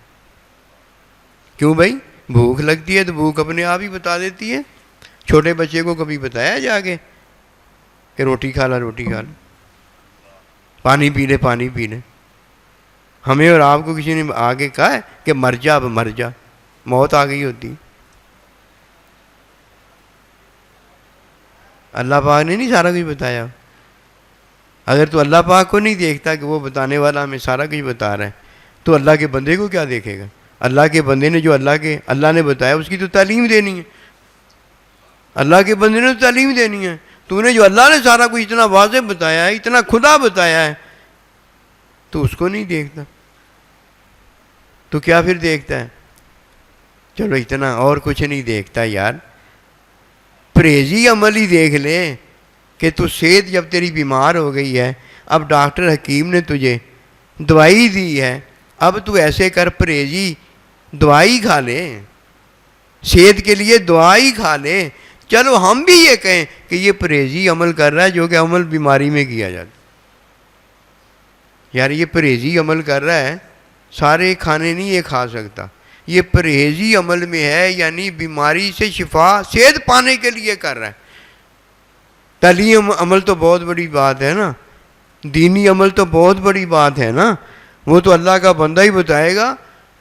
کیوں بھائی؟ بھوک لگتی ہے تو بھوک اپنے آپ ہی بتا دیتی ہے۔ چھوٹے بچے کو کبھی بتایا جا کے کہ روٹی کھا لا، روٹی کھا لا، پانی پی لے، پانی پی لے؟ ہمیں اور آپ کو کسی نے آگے کہا ہے کہ مر جا، اب مر جا، موت آ گئی ہوتی؟ اللہ پاک نے نہیں سارا کچھ بتایا؟ اگر تو اللہ پاک کو نہیں دیکھتا کہ وہ بتانے والا ہمیں سارا کچھ بتا رہا ہے، تو اللہ کے بندے کو کیا دیکھے گا؟ اللہ کے بندے نے جو اللہ نے بتایا اس کی تو تعلیم دینی ہے، اللہ کے بندے نے تو تعلیم دینی ہے۔ تو نے جو اللہ نے سارا کچھ اتنا واضح بتایا ہے، اتنا کھلا بتایا ہے، تو اس کو نہیں دیکھتا تو کیا پھر دیکھتا ہے؟ چلو اتنا اور کچھ نہیں دیکھتا یار، پرہیزی عمل ہی دیکھ لے کہ تو صحت جب تیری بیمار ہو گئی ہے، اب ڈاکٹر حکیم نے تجھے دوائی دی ہے، اب تو ایسے کر پرہیزی دوائی کھا لے، صحت کے لیے دوائی کھا لے، چلو ہم بھی یہ کہیں کہ یہ پرہیزی عمل کر رہا ہے جو کہ عمل بیماری میں کیا جاتا ہے. یار یہ پرہیزی عمل کر رہا ہے، سارے کھانے نہیں یہ کھا سکتا، یہ پرہیزی عمل میں ہے، یعنی بیماری سے شفا صحت پانے کے لیے کر رہا ہے. تعلیم عمل تو بہت بڑی بات ہے نا، دینی عمل تو بہت بڑی بات ہے نا، وہ تو اللہ کا بندہ ہی بتائے گا.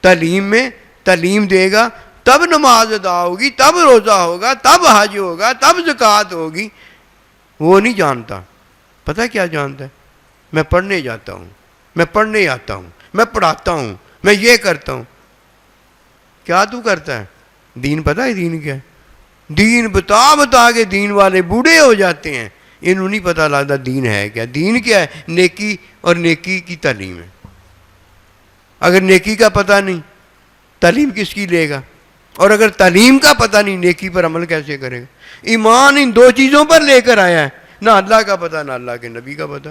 تعلیم میں تعلیم دے گا تب نماز ادا ہوگی، تب روزہ ہوگا، تب حج ہوگا، تب زکوٰۃ ہوگی. وہ نہیں جانتا. پتہ کیا جانتا ہے؟ میں پڑھنے جاتا ہوں، میں پڑھنے آتا ہوں، میں پڑھاتا ہوں، میں یہ کرتا ہوں. کیا تو کرتا ہے؟ دین پتہ ہے دین کیا ہے؟ دین بتا بتا کے دین والے بوڑھے ہو جاتے ہیں، انہوں نہیں پتہ لگتا دین ہے کیا. دین کیا ہے؟ نیکی اور نیکی کی تعلیم ہے. اگر نیکی کا پتہ نہیں تعلیم کس کی لے گا؟ اور اگر تعلیم کا پتہ نہیں نیکی پر عمل کیسے کرے گا؟ ایمان ان دو چیزوں پر لے کر آیا ہے، نہ اللہ کا پتہ نہ اللہ کے نبی کا پتہ.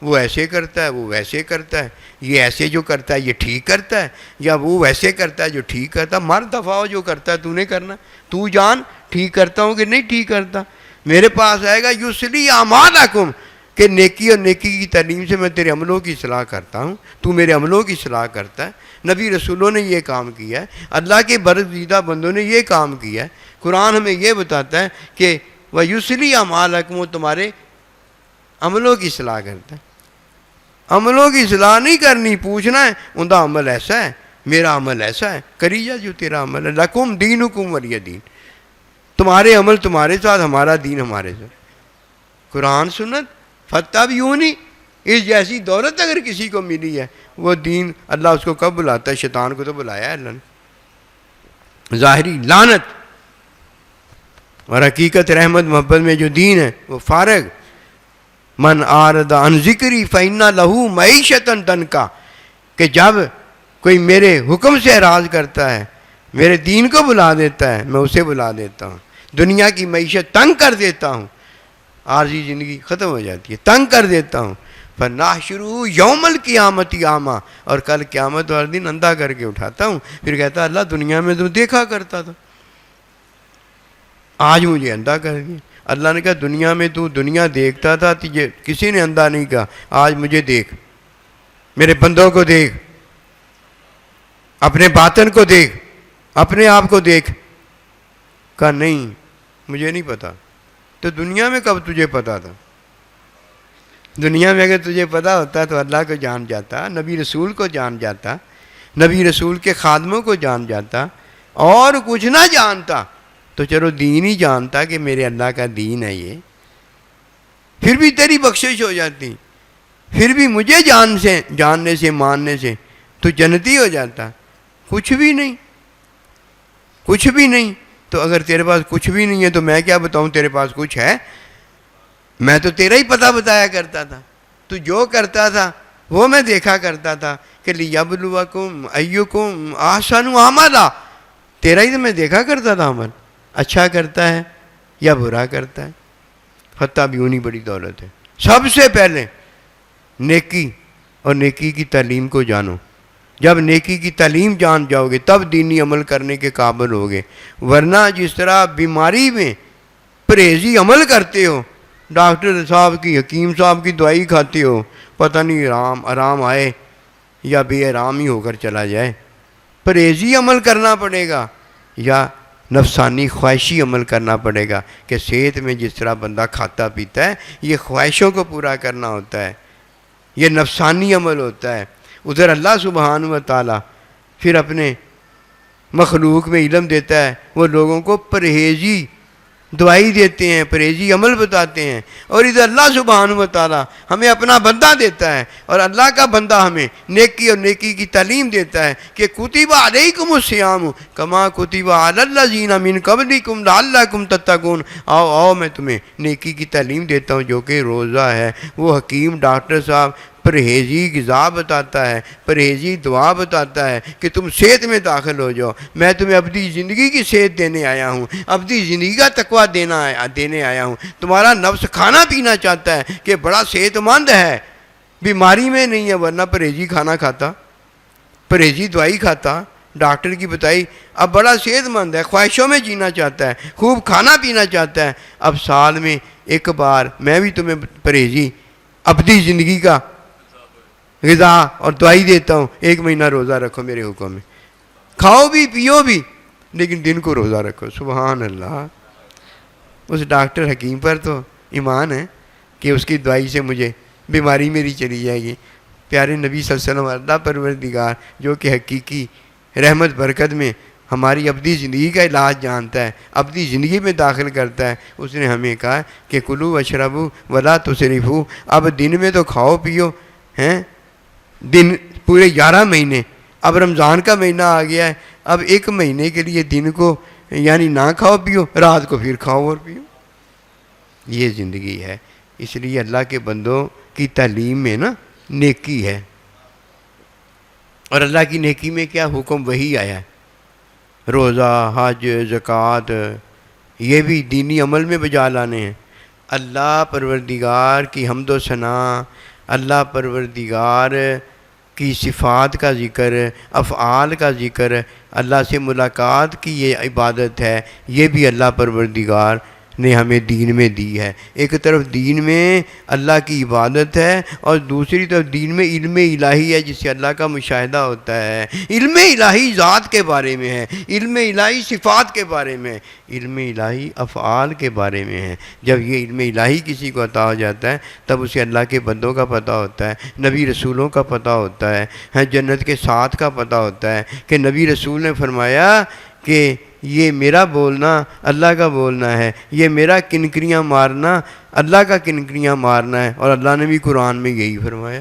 وہ ایسے کرتا ہے، وہ ویسے کرتا ہے، یہ ایسے جو کرتا ہے یہ ٹھیک کرتا ہے، یا وہ ویسے کرتا ہے جو ٹھیک کرتا ہے. مر دفعہ ہو، جو کرتا ہے تو نے کرنا، تو جان ٹھیک کرتا ہوں کہ نہیں ٹھیک کرتا. میرے پاس آئے گا یصلی اعمالکم، کہ نیکی اور نیکی کی تعلیم سے میں تیرے عملوں کی اصلاح کرتا ہوں، تو میرے عملوں کی اصلاح کرتا ہے. نبی رسولوں نے یہ کام کیا ہے، اللہ کے برگزیدہ بندوں نے یہ کام کیا ہے. قرآن ہمیں یہ بتاتا ہے کہ وَيُصْلِحُ أَعْمَالَكُمْ، وہ تمہارے عملوں کی اصلاح کرتا ہے. عملوں کی اصلاح نہیں کرنی، پوچھنا ہے ان کا عمل ایسا ہے، میرا عمل ایسا ہے، کری جا جو تیرا عمل ہے. لَكُمْ دِينُكُمْ وَلِيَ دِين، تمہارے عمل تمہارے ساتھ، ہمارا دین ہمارے ساتھ. قرآن سنت فاتبعونی، اس جیسی دولت اگر کسی کو ملی ہے، وہ دین اللہ اس کو کب بلاتا ہے؟ شیطان کو تو بلایا ہے اللہ نے. ظاہری لعنت اور حقیقت رحمت محبت میں جو دین ہے وہ فارغ. من اعرض عن ذکری فإن لہ معیشۃ ضنکا، کہ جب کوئی میرے حکم سے اعراض کرتا ہے، میرے دین کو بلا دیتا ہے، میں اسے بلا دیتا ہوں، دنیا کی معیشت تنگ کر دیتا ہوں، عارضی زندگی ختم ہو جاتی ہے، تنگ کر دیتا ہوں. فَنَحْشُرُهُ يَوْمَ الْقِيَامَةِ أَعْمَىٰ، اور کل قیامت والے دن اندھا کر کے اٹھاتا ہوں. پھر کہتا ہے اللہ دنیا میں تو دیکھا کرتا تھا، آج مجھے اندھا کر دیا. اللہ نے کہا دنیا میں تو دنیا دیکھتا تھا، تجھے کسی نے اندھا نہیں کہا، آج مجھے دیکھ، میرے بندوں کو دیکھ، اپنے باطن کو دیکھ، اپنے آپ کو دیکھ. کہا نہیں مجھے نہیں پتا. تو دنیا میں کب تجھے پتا تھا؟ دنیا میں اگر تجھے پتا ہوتا تو اللہ کو جان جاتا، نبی رسول کو جان جاتا، نبی رسول کے خادموں کو جان جاتا، اور کچھ نہ جانتا تو چلو دین ہی جانتا کہ میرے اللہ کا دین ہے یہ، پھر بھی تیری بخشش ہو جاتی، پھر بھی مجھے جاننے سے ماننے سے تو جنتی ہو جاتا. کچھ بھی نہیں، کچھ بھی نہیں. تو اگر تیرے پاس کچھ بھی نہیں ہے تو میں کیا بتاؤں تیرے پاس کچھ ہے؟ میں تو تیرا ہی پتہ بتایا کرتا تھا، تو جو کرتا تھا وہ میں دیکھا کرتا تھا کہ لِيَبْلُوَكُمْ أَيُّكُمْ أَحْسَنُ عَمَلًا، تیرا ہی تو میں دیکھا کرتا تھا عمل، اچھا کرتا ہے یا برا کرتا ہے. فاتبعونی بڑی دولت ہے. سب سے پہلے نیکی اور نیکی کی تعلیم کو جانو. جب نیکی کی تعلیم جان جاؤ گے تب دینی عمل کرنے کے قابل ہوگے. ورنہ جس طرح بیماری میں پرہیزی عمل کرتے ہو، ڈاکٹر صاحب کی، حکیم صاحب کی دوائی کھاتے ہو، پتہ نہیں آرام آئے یا بے آرام ہی ہو کر چلا جائے. پرہیزی عمل کرنا پڑے گا یا نفسانی خواہشی عمل کرنا پڑے گا، کہ صحت میں جس طرح بندہ کھاتا پیتا ہے یہ خواہشوں کو پورا کرنا ہوتا ہے، یہ نفسانی عمل ہوتا ہے. ادھر اللہ سبحانہ و تعالیٰ پھر اپنے مخلوق میں علم دیتا ہے، وہ لوگوں کو پرہیزی دوائی دیتے ہیں، پرہیزی عمل بتاتے ہیں. اور ادھر اللہ سبحانہ و تعالیٰ ہمیں اپنا بندہ دیتا ہے، اور اللہ کا بندہ ہمیں نیکی اور نیکی کی تعلیم دیتا ہے کہ کتب علیکم الصیام کما کتب علی الذین من قبلکم لعلکم تتقون. آؤ میں تمہیں نیکی کی تعلیم دیتا ہوں جو کہ روزہ ہے. وہ حکیم ڈاکٹر صاحب پرہیزی غذا بتاتا ہے، پرہیزی دعا بتاتا ہے کہ تم صحت میں داخل ہو جاؤ. میں تمہیں ابدی زندگی کی صحت دینے آیا ہوں، ابدی زندگی کا تقویٰ دینے آیا ہوں. تمہارا نفس کھانا پینا چاہتا ہے کہ بڑا صحت مند ہے، بیماری میں نہیں ہے، ورنہ پرہیزی کھانا کھاتا، پرہیزی دوائی کھاتا، ڈاکٹر کی بتائی، اب بڑا صحت مند ہے، خواہشوں میں جینا چاہتا ہے، خوب کھانا پینا چاہتا ہے، اب سال میں ایک بار میں بھی تمہیں پرہیزی ابدی زندگی کا غذا اور دوائی دیتا ہوں، 1 مہینہ روزہ رکھو میرے حکم میں، کھاؤ بھی پیو بھی لیکن دن کو روزہ رکھو۔ سبحان اللہ، اس ڈاکٹر حکیم پر تو ایمان ہے کہ اس کی دوائی سے مجھے بیماری میری چلی جائے گی۔ پیارے نبی صلی اللہ علیہ وسلم، اللہ پروردگار جو کہ حقیقی رحمت برکت میں ہماری ابدی زندگی کا علاج جانتا ہے، ابدی زندگی میں داخل کرتا ہے، اس نے ہمیں کہا کہ کلو واشربو ولا تسرفو، اب دن میں تو کھاؤ پیو ہیں، دن پورے 11 مہینے، اب رمضان کا مہینہ آ گیا ہے، اب 1 مہینے کے لیے دن کو یعنی نہ کھاؤ پیو، رات کو پھر کھاؤ اور پیو۔ یہ زندگی ہے۔ اس لیے اللہ کے بندوں کی تعلیم میں نا نیکی ہے، اور اللہ کی نیکی میں کیا حکم وہی آیا ہے، روزہ، حج، زکوٰۃ، یہ بھی دینی عمل میں بجا لانے ہیں۔ اللہ پروردگار کی حمد و ثنا، اللہ پروردگار کی صفات کا ذکر، افعال کا ذکر، اللہ سے ملاقات کی یہ عبادت ہے، یہ بھی اللہ پروردگار نے ہمیں دین میں دی ہے۔ ایک طرف دین میں اللہ کی عبادت ہے اور دوسری طرف دین میں علم الہی ہے جس سے اللہ کا مشاہدہ ہوتا ہے۔ علم الہی ذات کے بارے میں ہے، علم الہی صفات کے بارے میں ہے، علم الہی افعال کے بارے میں ہے۔ جب یہ علم الہی کسی کو عطا ہو جاتا ہے تب اسے اللہ کے بندوں کا پتہ ہوتا ہے، نبی رسولوں کا پتہ ہوتا ہے، جنت کے ساتھ کا پتہ ہوتا ہے کہ نبی رسول نے فرمایا کہ یہ میرا بولنا اللہ کا بولنا ہے، یہ میرا کنکریاں مارنا اللہ کا کنکریاں مارنا ہے، اور اللہ نے بھی قرآن میں یہی فرمایا۔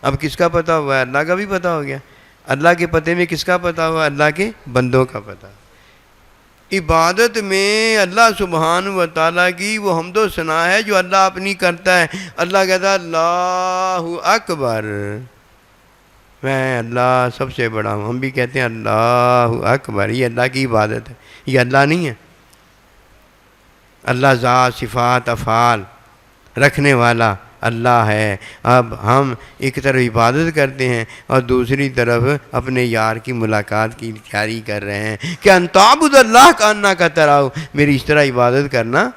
اب کس کا پتہ ہوا ہے؟ اللہ کا بھی پتہ ہو گیا۔ اللہ کے پتے میں کس کا پتہ ہوا؟ اللہ کے بندوں کا پتہ۔ عبادت میں اللہ سبحانہ و تعالیٰ کی وہ حمد و ثنا ہے جو اللہ اپنی کرتا ہے۔ اللہ کہتا ہے اللہ اکبر، میں اللہ سب سے بڑا ہوں۔ ہم بھی کہتے ہیں اللہ اکبر، یہ اللہ کی عبادت ہے، یہ اللہ نہیں ہے۔ اللہ ذات، صفات، افعال رکھنے والا اللہ ہے۔ اب ہم ایک طرف عبادت کرتے ہیں اور دوسری طرف اپنے یار کی ملاقات کی تیاری کر رہے ہیں کہ ان تعبد اللہ کانک تراہ، میری اس طرح عبادت کرنا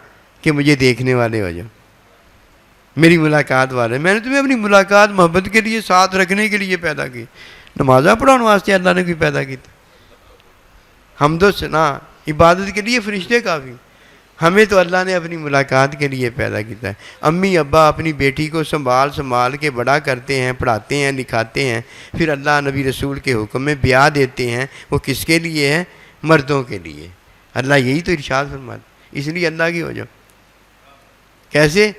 کہ مجھے دیکھنے والے ہو جاؤ، میری ملاقات والے۔ میں نے تمہیں اپنی ملاقات محبت کے لیے ساتھ رکھنے کے لیے پیدا کی، نمازہ پڑھانے واسطے اللہ نے بھی پیدا کی تھا۔ حمد و ثنا عبادت کے لیے فرشتے کافی، ہمیں تو اللہ نے اپنی ملاقات کے لیے پیدا کیا ہے۔ امی ابا اپنی بیٹی کو سنبھال کے بڑا کرتے ہیں، پڑھاتے ہیں، لکھاتے ہیں، پھر اللہ نبی رسول کے حکم میں بیاہ دیتے ہیں، وہ کس کے لیے ہے؟ مردوں کے لیے۔ اللہ یہی تو ارشاد فرماتا ہے، اس لیے اللہ کی ہو جاؤ۔ کیسے؟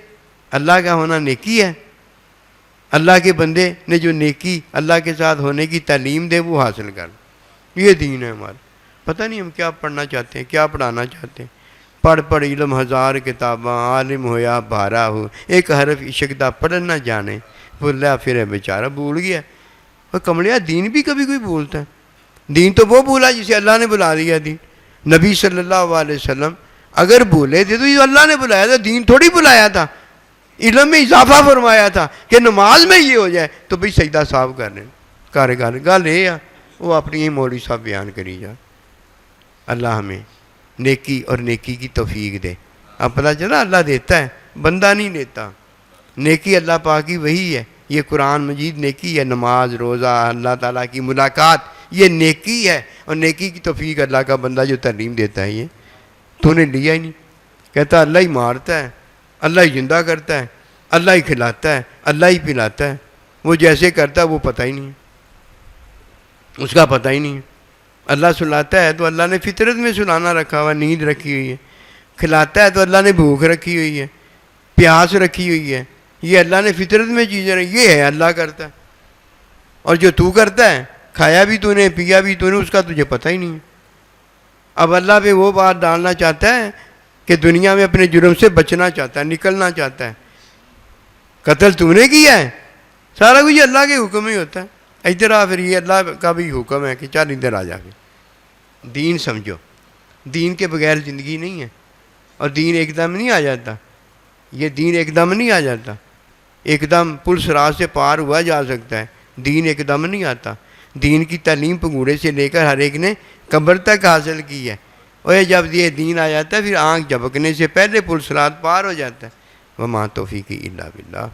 اللہ کا ہونا نیکی ہے۔ اللہ کے بندے نے جو نیکی اللہ کے ساتھ ہونے کی تعلیم دے وہ حاصل کر، یہ دین ہے ہمارا۔ پتہ نہیں ہم کیا پڑھنا چاہتے ہیں، کیا پڑھانا چاہتے ہیں۔ پڑھ علم 1000 کتاباں، عالم ہو یا بھارا ہو، ایک حرف عشق دا پڑھ نہ جانے، بھولیا پھر بیچارہ بھول گیا۔ اور کملیا دین بھی کبھی کوئی بھولتا ہے؟ دین تو وہ بھولا جسے اللہ نے بلا دیا دین۔ نبی صلی اللہ علیہ وسلم اگر بھولے تھے تو یہ اللہ نے بلایا تھا، دین تھوڑی بلایا تھا۔ علم میں اضافہ فرمایا تھا کہ نماز میں یہ ہو جائے تو بھئی سجدہ صاحب کرنے گل یہ ہے، وہ اپنی مولوی صاحب بیان کری جا۔ اللہ ہمیں نیکی اور نیکی کی توفیق دے۔ اب پتہ چلا اللہ دیتا ہے، بندہ نہیں دیتا۔ نیکی اللہ پاک کی وہی ہے، یہ قرآن مجید نیکی ہے، نماز، روزہ، اللہ تعالیٰ کی ملاقات، یہ نیکی ہے، اور نیکی کی توفیق اللہ کا بندہ جو تعلیم دیتا ہے یہ تو نے لیا ہی نہیں۔ کہتا اللہ ہی مارتا ہے، اللہ ہی زندہ کرتا ہے، اللہ ہی کھلاتا ہے، اللہ ہی پلاتا ہے، وہ جیسے کرتا ہے وہ پتہ ہی نہیں ہے، اس کا پتہ ہی نہیں ہے۔ اللہ سلاتا ہے تو اللہ نے فطرت میں سلانا رکھا ہوا، نیند رکھی ہوئی ہے۔ کھلاتا ہے تو اللہ نے بھوک رکھی ہوئی ہے، پیاس رکھی ہوئی ہے، یہ اللہ نے فطرت میں چیزیں رکھی، یہ ہے اللہ کرتا ہے۔ اور جو تو کرتا ہے، کھایا بھی تو نے، پیا بھی تو نے، اس کا تجھے پتہ ہی نہیں ہے۔ اب اللہ پہ وہ بات ڈالنا چاہتا ہے کہ دنیا میں اپنے جرم سے بچنا چاہتا ہے، نکلنا چاہتا ہے۔ قتل تو نے کیا ہے، سارا کچھ اللہ کے حکم ہی ہوتا ہے۔ ادھر آ، پھر یہ اللہ کا بھی حکم ہے کہ چل ادھر آ جا کے دین سمجھو۔ دین کے بغیر زندگی نہیں ہے، اور دین ایک دم نہیں آ جاتا، یہ دین ایک دم نہیں آ جاتا۔ ایک دم پل صراط سے پار ہوا جا سکتا ہے، دین ایک دم نہیں آتا۔ دین کی تعلیم پنگوڑے سے لے کر ہر ایک نے قبر تک حاصل کی ہے، اور یہ جب یہ دین آ جاتا ہے پھر آنکھ جھپکنے سے پہلے پل صراط پار ہو جاتا ہے۔ وما توفیقی الا باللہ۔